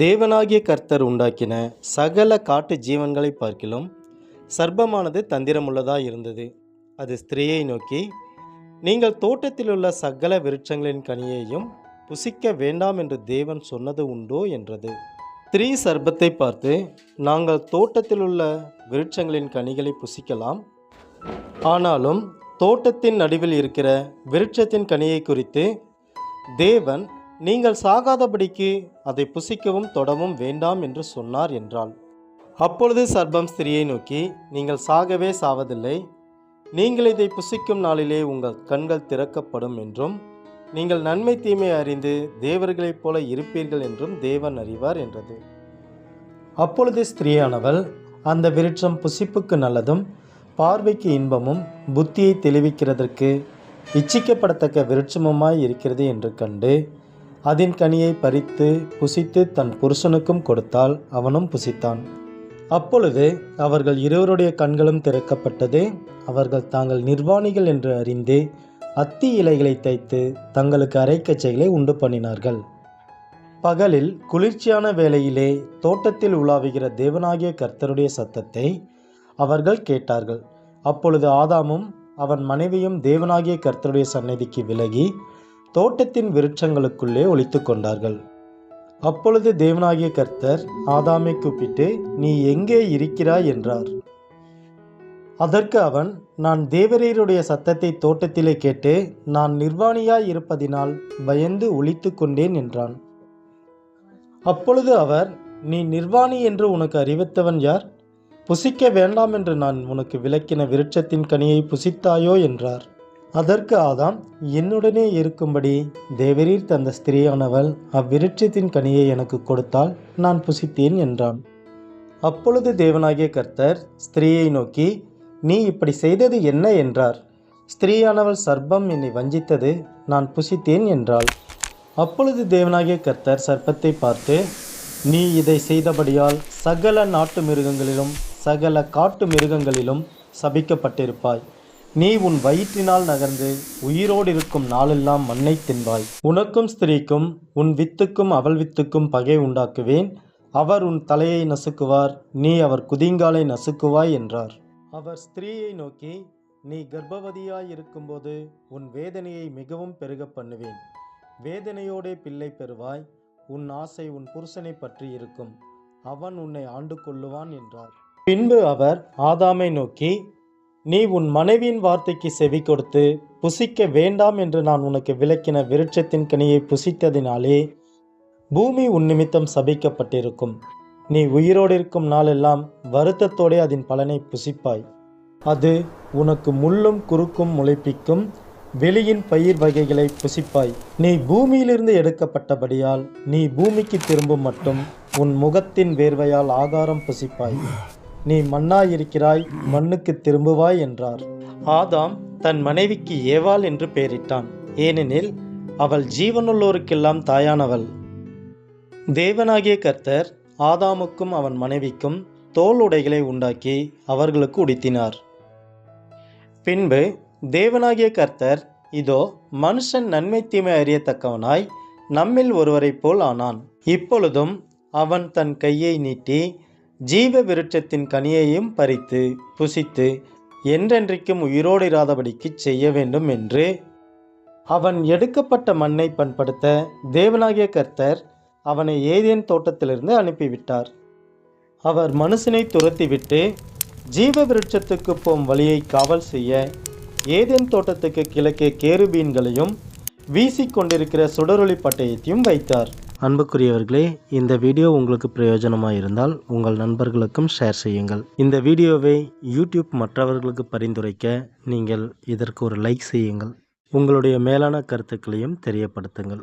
தேவனாகிய கர்த்தர் உண்டாக்கின சகல காட்டு ஜீவன்களை பார்க்கிலும் சர்ப்பமானது தந்திரமுள்ளதாக இருந்தது. அது ஸ்திரீயை நோக்கி, நீங்கள் தோட்டத்திலுள்ள சகல விருட்சங்களின் கனியையும் புசிக்க வேண்டாம் என்று தேவன் சொன்னது உண்டோ என்றது. ஸ்திரீ சர்ப்பத்தை பார்த்து, நாங்கள் தோட்டத்திலுள்ள விருட்சங்களின் கனிகளை புசிக்கலாம், ஆனாலும் தோட்டத்தின் நடுவில் இருக்கிற விருட்சத்தின் கனியை குறித்து தேவன் நீங்கள் சாகாதபடிக்கு அதை புசிக்கவும் தொடவும் வேண்டாம் என்று சொன்னார் என்றாள். அப்பொழுது சர்ப்பம் ஸ்திரியை நோக்கி, நீங்கள் சாகவே சாவதில்லை, நீங்கள் இதை புசிக்கும் நாளிலே உங்கள் கண்கள் திறக்கப்படும் என்றும் நீங்கள் நன்மை தீமை அறிந்து தேவர்களைப் போல இருப்பீர்கள் என்றும் தேவன் அறிவார் என்றது. அப்பொழுது ஸ்திரீயானவள், அந்த விருட்சம் புசிப்புக்கு நல்லதும் பார்வைக்கு இன்பமும் புத்தியை தெளிவிக்கிறதற்கு இச்சிக்கப்படத்தக்க விருட்சமுமாய் இருக்கிறது என்று கண்டு அதன் கனியை பறித்து புசித்து தன் புருஷனுக்கும் கொடுத்தால் அவனும் புசித்தான். அப்பொழுது அவர்கள் இருவருடைய கண்களும் திறக்கப்பட்டது. அவர்கள் தாங்கள் நிர்வாணிகள் என்று அறிந்து அத்தி இலைகளை தைத்து தங்களுக்கு அரைக்கச்சைகளை உண்டு பண்ணினார்கள். பகலில் குளிர்ச்சியான வேளையிலே தோட்டத்தில் உலாவுகிற தேவனாகிய கர்த்தருடைய சத்தத்தை அவர்கள் கேட்டார்கள். அப்பொழுது ஆதாமும் அவன் மனைவியும் தேவனாகிய கர்த்தருடைய சந்நிதிக்கு விலகி தோட்டத்தின் விருட்சங்களுக்குள்ளே ஒளித்து கொண்டார்கள். அப்பொழுது தேவனாகிய கர்த்தர் ஆதாமை கூப்பிட்டு, நீ எங்கே இருக்கிறாய் என்றார். அதற்கு அவன், நான் தேவரீருடைய சத்தத்தை தோட்டத்திலே கேட்டு நான் நிர்வாணியாய் இருப்பதினால் பயந்து ஒளித்து கொண்டேன் என்றான். அப்பொழுது அவர், நீ நிர்வாணி என்று உனக்கு அறிவித்தவன் யார்? புசிக்க வேண்டாம் என்று நான் உனக்கு விலக்கின விருட்சத்தின் கனியை புசித்தாயோ என்றார். அதற்கு ஆதாம், என்னுடனே இருக்கும்படி தேவரீர் தந்த ஸ்திரீயானவள் அவ்விருட்சத்தின் கனியை எனக்கு கொடுத்தால் நான் புசித்தேன் என்றான். அப்பொழுது தேவனாகிய கர்த்தர் ஸ்திரீயை நோக்கி, நீ இப்படி செய்தது என்ன என்றார். ஸ்திரீயானவள், சர்ப்பம் என்னை வஞ்சித்தது, நான் புசித்தேன் என்றாள். அப்பொழுது தேவனாகிய கர்த்தர் சர்ப்பத்தை பார்த்து, நீ இதை செய்தபடியால் சகல நாட்டு மிருகங்களிலும் சகல காட்டு மிருகங்களிலும் சபிக்கப்பட்டிருப்பாய். நீ உன் வயிற்றினால் நகர்ந்து உயிரோடு இருக்கும் நாளெல்லாம் மண்ணை தின்பாய். உனக்கும் ஸ்திரீக்கும் உன் வித்துக்கும் அவள் வித்துக்கும் பகை உண்டாக்குவேன். அவர் உன் தலையை நசுக்குவார், நீ அவர் குதிங்காலை நசுக்குவாய் என்றார். அவர் ஸ்திரீயை நோக்கி, நீ கர்ப்பவதியாய் இருக்கும்போது உன் வேதனையை மிகவும் பெருக பண்ணுவேன். வேதனையோடே பிள்ளை பெறுவாய். உன் ஆசை உன் புருஷனை பற்றி இருக்கும், அவன் உன்னை ஆண்டு கொள்ளுவான் என்றார். பின்பு அவர் ஆதாமை நோக்கி, நீ உன் மனைவியின் வார்த்தைக்கு செவி கொடுத்து புசிக்க வேண்டாம் என்று நான் உனக்கு விலக்கின விருட்சத்தின் கனியை புசித்ததினாலே பூமி உன் நிமித்தம் சபிக்கப்பட்டிருக்கும். நீ உயிரோடு இருக்கும் நாளெல்லாம் வருத்தத்தோடே அதன் பலனை புசிப்பாய். அது உனக்கு முள்ளும் குறுக்கும் முளைப்பிக்கும், வெளியின் பயிர் வகைகளை புசிப்பாய். நீ பூமியிலிருந்து எடுக்கப்பட்டபடியால் நீ பூமிக்கு திரும்பும் மட்டும் உன் முகத்தின் வேர்வையால் ஆகாரம் புசிப்பாய். நீ மண்ணாயிருக்கிறாய், மண்ணுக்கு திரும்புவாய் என்றார். ஆதாம் தன் மனைவிக்கு ஏவாள் என்று பெயரிட்டான், ஏனெனில் அவள் ஜீவனுள்ளோருக்கெல்லாம் தாயானவள். தேவனாகிய கர்த்தர் ஆதாமுக்கும் அவன் மனைவிக்கும் தோல் உடைகளை உண்டாக்கி அவர்களுக்கு உடுத்தினார். பின்பு தேவனாகிய கர்த்தர், இதோ மனுஷன் நன்மை தீமை அறியத்தக்கவனாய் நம்மில் ஒருவரைப் போல் ஆனான். இப்பொழுதும் அவன் தன் கையை நீட்டி ஜீவ விருட்சத்தின் கனியையும் பறித்து புசித்து என்றென்றைக்கும் உயிரோடு இராதபடிக்கு செய்ய வேண்டும் என்று அவன் எடுக்கப்பட்ட மண்ணை பண்படுத்த தேவனாகிய கர்த்தர் அவனை ஏதேன் தோட்டத்திலிருந்து அனுப்பிவிட்டார். அவர் மனுஷனை துரத்திவிட்டு ஜீவ விருட்சத்துக்கு போகும் வழியை காவல் செய்ய ஏதேன் தோட்டத்துக்கு கிழக்கே கேருபீன்களையும் வீசிக்கொண்டிருக்கிற சுடரொளி பட்டயத்தையும் வைத்தார். அன்புக்குரியவர்களே, இந்த வீடியோ உங்களுக்கு பிரயோஜனமாக இருந்தால் உங்கள் நண்பர்களுக்கும் ஷேர் செய்யுங்கள். இந்த வீடியோவை யூடியூப் மற்றவர்களுக்கு பரிந்துரைக்க நீங்கள் இதற்கு ஒரு லைக் செய்யுங்கள். உங்களுடைய மேலான கருத்துக்களையும் தெரியப்படுத்துங்கள்.